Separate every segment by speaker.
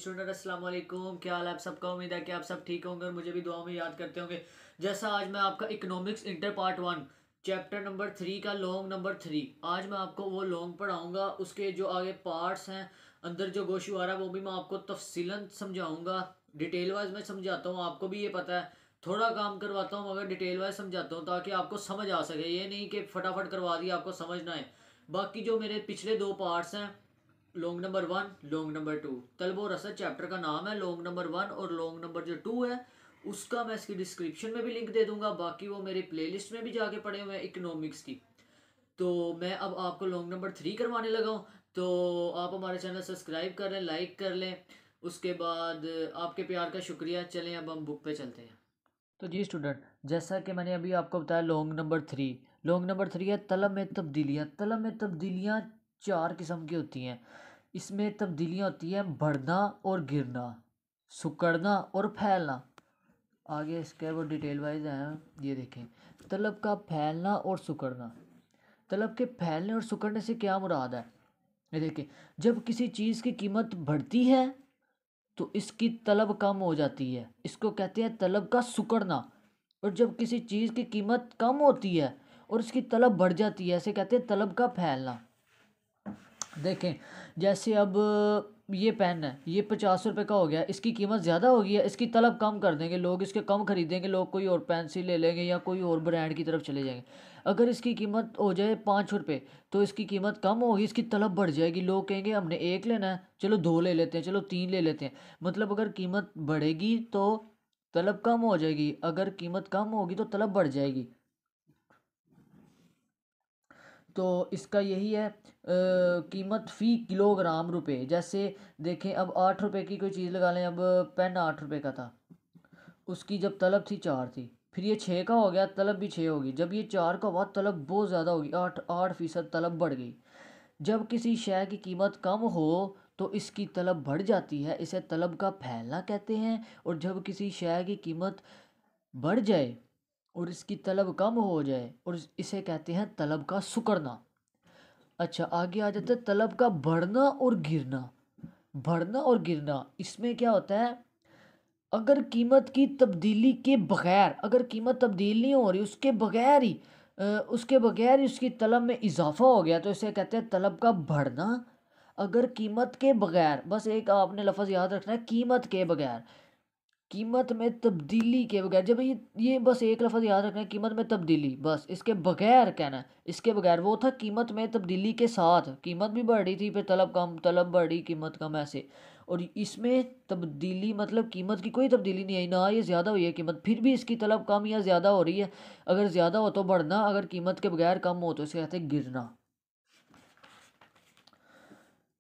Speaker 1: Student अस्सलाम वालेकुम, क्या हाल है आप सबका। उम्मीद है कि आप सब ठीक होंगे और मुझे भी दुआ में याद करते होंगे। जैसा आज मैं आपका economics inter part 1 chapter number 3 का लॉन्ग नंबर 3 आज मैं आपको वो लॉन्ग पढ़ाऊंगा। उसके जो आगे पार्ट्स हैं, अंदर जो गोशु आ रहा है वो भी मैं आपको तफसीलन समझाऊंगा। डिटेल वाइज मैं समझाता हूँ, आपको भी ये पता है। थोड़ा काम करवाता हूँ मगर डिटेल वाइज समझाता हूँ ताकि आपको समझ आ सके। ये नहीं कि फटाफट करवा दिया आपको समझ ना आए। बाकी जो मेरे पिछले दो पार्ट्स हैं, लॉन्ग नंबर 1 लॉन्ग नंबर 2, तलब और रसद चैप्टर का नाम है लॉन्ग नंबर 1, और लॉन्ग नंबर जो 2 है उसका मैं इसकी डिस्क्रिप्शन में भी लिंक दे दूंगा। बाकी वो मेरी प्लेलिस्ट में भी जाके पड़े हुए हैं इकोनॉमिक्स की। तो मैं अब आपको लॉन्ग नंबर 3 करवाने लगा हूँ। तो आप हमारे चैनल सब्सक्राइब कर लें, लाइक कर लें। उसके बाद आपके प्यार का शुक्रिया। चलें अब हम बुक पे चलते हैं। तो जी स्टूडेंट, जैसा कि मैंने अभी आपको बताया लॉन्ग नंबर 3 है तलब में तब्दीलियाँ। तलब में तब्दीलियाँ 4 किस्म की होती हैं। इसमें तब्दीलियाँ होती हैं बढ़ना और गिरना, सिकुड़ना और फैलना। आगे इसके वो डिटेल वाइज हैं, ये देखें। तलब का फैलना और सिकुड़ना। तलब के फैलने और सिकुड़ने से क्या मुराद है, ये देखें। जब किसी चीज़ की कीमत बढ़ती है तो इसकी तलब कम हो जाती है, इसको कहते हैं तलब का सिकुड़ना। और जब किसी चीज़ की कीमत कम होती है और इसकी तलब बढ़ जाती है, इसे कहते हैं तलब का फैलना। देखें, जैसे अब ये पेन है, ये 50 रुपये का हो गया, इसकी कीमत ज़्यादा हो गई है, इसकी तलब कम कर देंगे लोग, इसके कम खरीदेंगे लोग, कोई और पेंसिल ले लेंगे या कोई और ब्रांड की तरफ चले जाएंगे। अगर इसकी कीमत हो जाए 5 रुपये तो इसकी कीमत कम होगी, इसकी तलब बढ़ जाएगी। लोग कहेंगे हमने एक लेना है, चलो 2 ले लेते हैं, चलो 3 ले लेते हैं। मतलब अगर कीमत बढ़ेगी तो तलब कम हो जाएगी, अगर कीमत कम होगी तो तलब बढ़ जाएगी। तो इसका यही है कीमत फ़ी किलोग्राम रुपए। जैसे देखें, अब 8 रुपये की कोई चीज़ लगा लें। अब पेन 8 रुपये का था, उसकी जब तलब थी 4 थी, फिर ये 6 का हो गया, तलब भी 6 होगी। जब ये 4 का हुआ तलब बहुत ज़्यादा होगी, 8% तलब बढ़ गई। जब किसी शय की कीमत कम हो तो इसकी तलब बढ़ जाती है, इसे तलब का फैलना कहते हैं। और जब किसी शय की कीमत बढ़ जाए और इसकी तलब कम हो जाए और इसे कहते हैं तलब का सिकुड़ना। अच्छा, आगे आ जाते हैं तलब का बढ़ना और गिरना। बढ़ना और गिरना, इसमें क्या होता है, अगर कीमत की तब्दीली के बगैर, अगर कीमत तब्दील नहीं हो रही, उसके बगैर ही उसकी तलब में इजाफा हो गया तो इसे कहते हैं तलब का बढ़ना। अगर कीमत के बगैर, बस एक आपने लफ्ज़ याद रखना है, कीमत के बगैर, कीमत में तब्दीली के बगैर। जब ये बस एक लफ्ज़ याद रखना है, कीमत में तब्दीली, बस इसके बगैर कहना है। इसके बगैर वो था कीमत में तब्दीली के साथ, कीमत भी बढ़ रही थी, फिर तलब कम, तलब बढ़ी, कीमत कम, ऐसे। और इसमें तब्दीली मतलब कीमत की कोई तब्दीली नहीं आई, ना ये ज़्यादा हुई है कीमत, फिर भी इसकी तलब कम या ज़्यादा हो रही है। अगर ज़्यादा हो तो बढ़ना, अगर कीमत के बगैर कम हो तो इसे कहते हैं गिरना।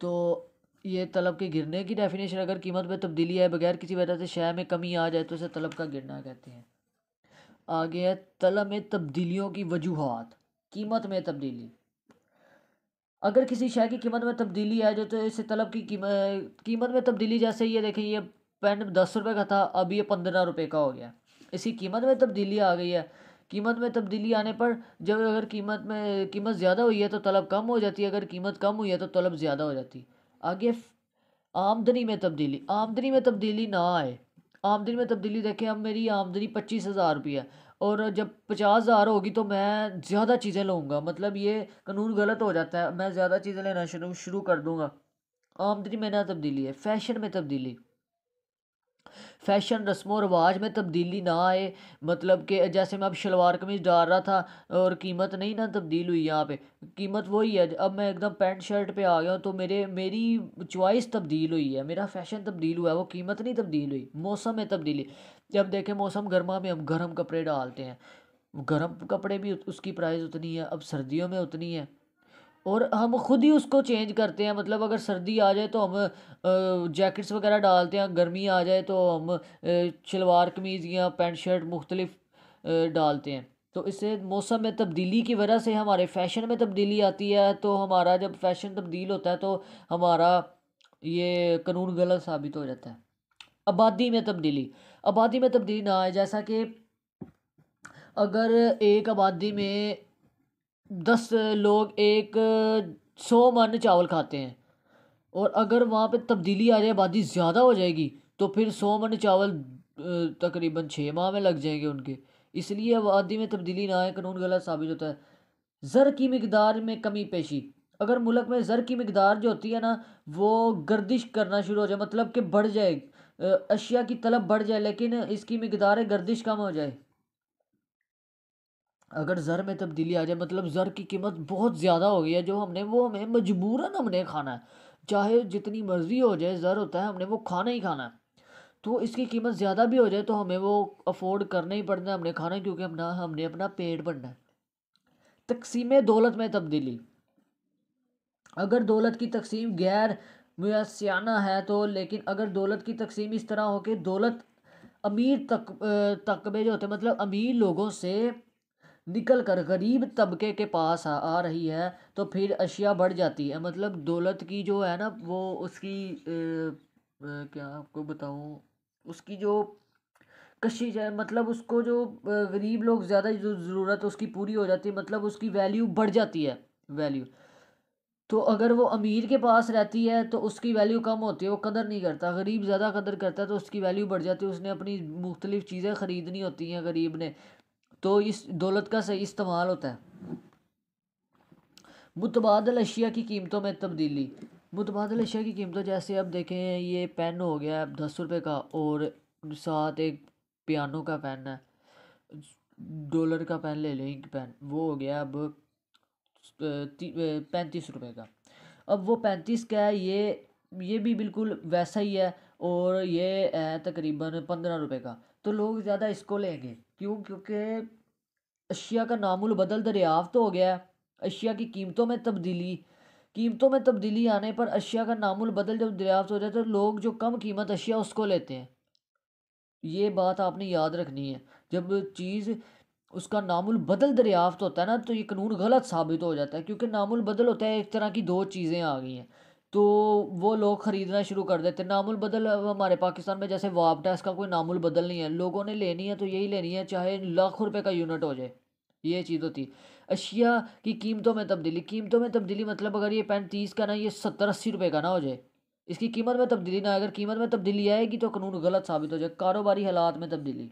Speaker 1: तो ये तलब के गिरने की डेफिनेशन, अगर कीमत में तब्दीली आए बगैर किसी वजह से शय में कमी आ जाए तो इसे तलब का गिरना कहते हैं। आगे है तलब में तब्दीलियों की वजूहात। कीमत में तब्दीली, अगर किसी शय की कीमत में तब्दीली आ जाए तो इसे तलब की कीमत में तब्दीली, जैसे ये देखें, ये पेन 10 रुपये का था, अब ये 15 रुपये का हो गया, इसकी कीमत में तब्दीली आ गई है। कीमत में तब्दीली आने पर जब अगर कीमत ज़्यादा हुई है तो तलब कम हो जाती है, अगर कीमत कम हुई है तो तलब ज़्यादा हो जाती है। आगे आमदनी में तब्दीली। आमदनी में तब्दीली ना आए, आमदनी में तब्दीली देखें, अब मेरी आमदनी 25,000 रुपये है और जब 50,000 होगी तो मैं ज़्यादा चीज़ें लूँगा, मतलब ये कानून गलत हो जाता है, मैं ज़्यादा चीज़ें लेना शुरू शुरू कर दूँगा। आमदनी में ना तब्दीली है। फैशन में तब्दीली, फैशन रस्मों रवाज में तब्दीली ना आए, मतलब कि जैसे मैं अब शलवार कमीज़ डाल रहा था और कीमत नहीं ना तब्दील हुई, यहाँ पे कीमत वही है। अब मैं एकदम पैंट शर्ट पे आ गया हूँ तो मेरी चॉइस तब्दील हुई है, मेरा फैशन तब्दील हुआ है, वो कीमत नहीं तब्दील हुई। मौसम में तब्दीली, जब देखें मौसम गर्मा में हम गर्म कपड़े डालते हैं, गर्म कपड़े भी उसकी प्राइस उतनी है, अब सर्दियों में उतनी है और हम खुद ही उसको चेंज करते हैं। मतलब अगर सर्दी आ जाए तो हम जैकेट्स वगैरह डालते हैं, गर्मी आ जाए तो हम शलवार कमीज़ या पैंट शर्ट मुख्तलिफ डालते हैं। तो इससे मौसम में तब्दीली की वजह से हमारे फैशन में तब्दीली आती है। तो हमारा जब फैशन तब्दील होता है तो हमारा ये कानून गलत साबित हो जाता है। आबादी में तब्दीली, आबादी में तब्दीली ना आए, जैसा कि अगर एक आबादी में 10 लोग 100 मन चावल खाते हैं और अगर वहाँ पे तब्दीली आ जाए, आबादी ज़्यादा हो जाएगी, तो फिर 100 मन चावल तकरीबन 6 माह में लग जाएंगे उनके। इसलिए आबादी में तब्दीली ना आए, कानून गलत साबित होता है। ज़र की मिकदार में कमी पेशी, अगर मुल्क में ज़र की मिकदार जो होती है ना, वो गर्दिश करना शुरू हो जाए, मतलब कि बढ़ जाए, अशिया की तलब बढ़ जाए, लेकिन इसकी मिकदार गर्दिश कम हो जाए। अगर ज़र में तब्दीली आ जाए, मतलब ज़र की कीमत बहुत ज़्यादा हो गई है जो हमने, वो हमें मजबूरन हमने खाना है, चाहे जितनी मर्ज़ी हो जाए, ज़र होता है हमने वो खाना ही खाना है। तो इसकी कीमत ज़्यादा भी हो जाए तो हमें वो अफोर्ड करना ही पड़ना है, हमने खाना है, क्योंकि हमने अपना पेट भरना है। तकसीम दौलत में तब्दीली, अगर दौलत की तकसीम गैर मुयस्सियाना है तो, लेकिन अगर दौलत की तकसीम इस तरह हो कि दौलत अमीर तकबे जो होते हैं, मतलब अमीर लोगों से निकल कर गरीब तबके के पास आ रही है, तो फिर अशिया बढ़ जाती है। मतलब दौलत की जो है ना, वो उसकी क्या आपको बताऊं, उसकी जो कशिश है, मतलब उसको जो गरीब लोग ज़्यादा जो ज़रूरत उसकी पूरी हो जाती है, मतलब उसकी वैल्यू बढ़ जाती है, वैल्यू। तो अगर वो अमीर के पास रहती है तो उसकी वैल्यू कम होती है, वो कदर नहीं करता। गरीब ज़्यादा कदर करता है तो उसकी वैल्यू बढ़ जाती है, उसने अपनी मुख्तलिफ चीज़ें ख़रीदनी होती हैं गरीब ने, तो इस दौलत का सही इस्तेमाल होता है। मुतबादल अशिया की कीमतों में तब्दीली, मुतबादल अशिया की कीमतों, जैसे अब देखें ये पेन हो गया 10 रुपये का, और साथ एक पियानो का पेन है, डॉलर का पेन ले लें, इंक पेन, वो हो गया अब 35 रुपये का। अब वो 35 का है, ये भी बिल्कुल वैसा ही है, और ये है तकरीबन 15 रुपये का। तो लोग ज़्यादा इसको लेंगे, क्यों? क्योंकि अशिया का नामुल बदल दरियाफ्त हो गया है। अशिया की कीमतों में तब्दीली आने पर अशिया का नामुल बदल जब दरियाफ्त हो जाए, तो लोग जो कम कीमत अशिया उसको लेते हैं। ये बात आपने याद रखनी है। जब चीज़ उसका नामुल बदल दरियाफ्त होता है ना, तो ये कानून गलत साबित हो जाता है, क्योंकि नामुल बदल होता है, एक तरह की दो चीज़ें आ गई हैं, तो वो लोग ख़रीदना शुरू कर देते हैं। नामुल बदल अब हमारे पाकिस्तान में जैसे वाप टैक्स का कोई नामुल बदल नहीं है, लोगों ने लेनी है तो यही लेनी है, चाहे लाखों रुपए का यूनिट हो जाए, ये चीज़ होती है। अशिया की कीमतों में तब्दीली मतलब अगर ये पेन 30 का ना, ये 70-80 रुपये का ना हो जाए, इसकी कीमत में तब्दीली ना, अगर कीमत में तब्दीली आएगी तो कानून गलत साबित हो जाए। कारोबारी हालात में तब्दीली,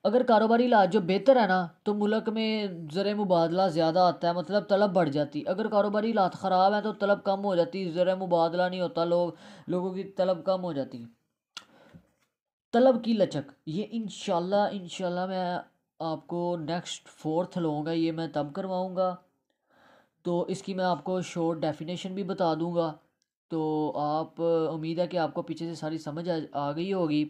Speaker 1: अगर कारोबारी इलाज जो बेहतर है ना, तो मुल्क में ज़र मुबादला ज़्यादा आता है, मतलब तलब बढ़ जाती। अगर कारोबारी हालात ख़राब है तो तलब कम हो जाती, ज़र मुबादला नहीं होता, लोगों की तलब कम हो जाती। तलब की लचक, ये इंशाल्लाह मैं आपको नेक्स्ट फोर्थ लूँगा, ये मैं तब करवाऊँगा, तो इसकी मैं आपको शॉर्ट डेफिनेशन भी बता दूँगा। तो आप उम्मीद है कि आपको पीछे से सारी समझ आ गई होगी।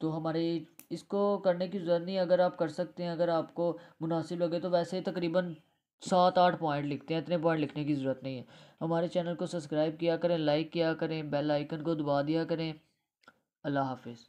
Speaker 1: तो हमारे इसको करने की ज़रूरत नहीं, अगर आप कर सकते हैं, अगर आपको मुनासिब लगे, तो वैसे तकरीबन 7-8 पॉइंट लिखते हैं, इतने पॉइंट लिखने की ज़रूरत नहीं है। हमारे चैनल को सब्सक्राइब किया करें, लाइक किया करें, बेल आइकन को दबा दिया करें। अल्लाह हाफिज़।